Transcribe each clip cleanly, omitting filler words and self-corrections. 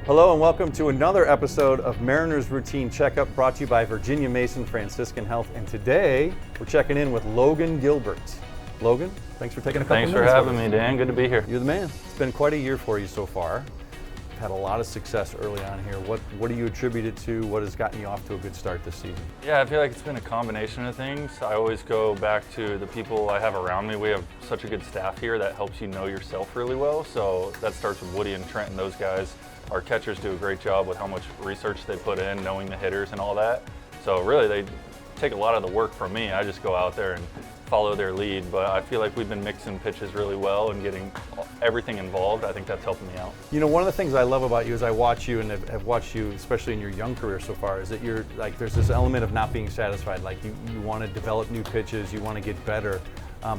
Hello and welcome to another episode of Mariners Routine Checkup, brought to you by Virginia Mason Franciscan Health. And today we're checking in with Logan Gilbert. Logan, thanks for taking a couple minutes. Thanks for having me, Dan. Good to be here. You're the man. It's been quite a year for you so far. You've had a lot of success early on here. What do you attribute it to? What has gotten you off to a good start this season? Yeah, I feel like it's been a combination of things. I always go back to the people I have around me. We have such a good staff here that helps you know yourself really well. So that starts with Woody and Trent and those guys. Our catchers do a great job with how much research they put in, knowing the hitters and all that. So really, they take a lot of the work from me. I just go out there and follow their lead. But I feel like we've been mixing pitches really well and getting everything involved. I think that's helping me out. You know, one of the things I love about you as I watch you and have watched you, especially in your young career so far, is that you're like, there's this element of not being satisfied. Like you want to develop new pitches, you want to get better.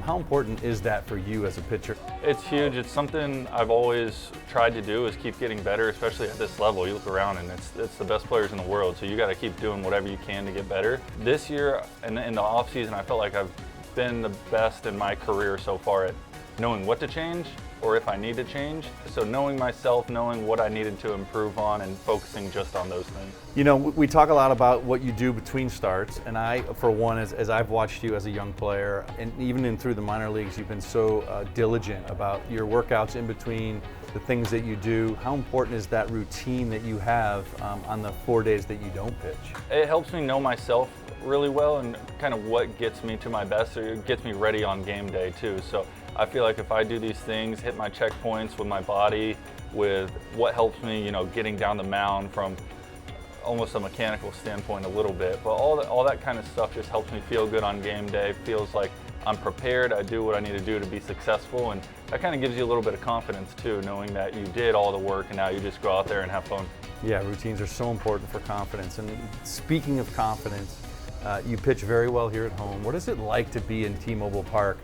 How important is that for you as a pitcher? It's huge. It's something I've always tried to do, is keep getting better, especially at this level. You look around and it's the best players in the world, so you got to keep doing whatever you can to get better. This year, in the off season, I felt like I've been the best in my career so far at knowing what to change or if I need to change. So knowing myself, knowing what I needed to improve on, and focusing just on those things. You know, we talk a lot about what you do between starts, and I, for one, as I've watched you as a young player, and even through the minor leagues, you've been so diligent about your workouts in between, the things that you do. How important is that routine that you have on the 4 days that you don't pitch? It helps me know myself really well and kind of what gets me to my best, or it gets me ready on game day too. So I feel like if I do these things, hit my checkpoints with my body, with what helps me, you know, getting down the mound from almost a mechanical standpoint a little bit, but all that kind of stuff just helps me feel good on game day. Feels like I'm prepared, I do what I need to do to be successful, and that kind of gives you a little bit of confidence too, knowing that you did all the work and now you just go out there and have fun. Yeah, routines are so important for confidence. And speaking of confidence, you pitch very well here at home. What is it like to be in T-Mobile Park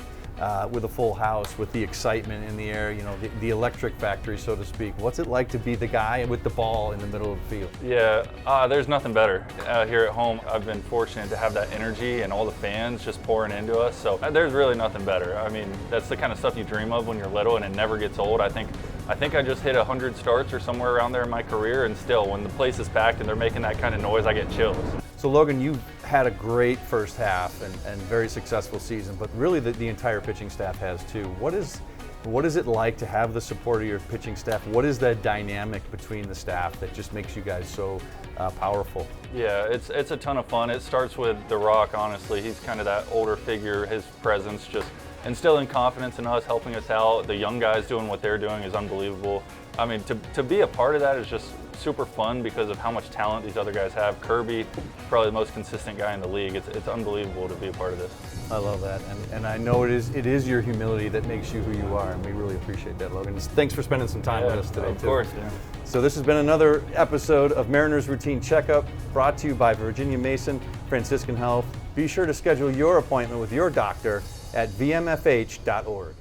with a full house, with the excitement in the air, you know, the electric factory, so to speak? What's it like to be the guy with the ball in the middle of the field? Yeah, there's nothing better. Here at home, I've been fortunate to have that energy and all the fans just pouring into us. So there's really nothing better. I mean, that's the kind of stuff you dream of when you're little, and it never gets old. I think I just hit 100 starts or somewhere around there in my career, and still, when the place is packed and they're making that kind of noise, I get chills. So Logan, you've had a great first half and very successful season, but really the entire pitching staff has too. What is it like to have the support of your pitching staff? What is that dynamic between the staff that just makes you guys so powerful? Yeah, it's a ton of fun. It starts with The Rock, honestly. He's kind of that older figure. His presence just instilling confidence in us, helping us out. The young guys doing what they're doing is unbelievable. I mean, to be a part of that is just super fun because of how much talent these other guys have. Kirby, probably the most consistent guy in the league. It's unbelievable to be a part of this. I love that, and I know it is your humility that makes you who you are, and we really appreciate that, Logan. Thanks for spending some time with us today, of course, yeah. So this has been another episode of Mariners Routine Checkup, brought to you by Virginia Mason Franciscan Health. Be sure to schedule your appointment with your doctor at vmfh.org.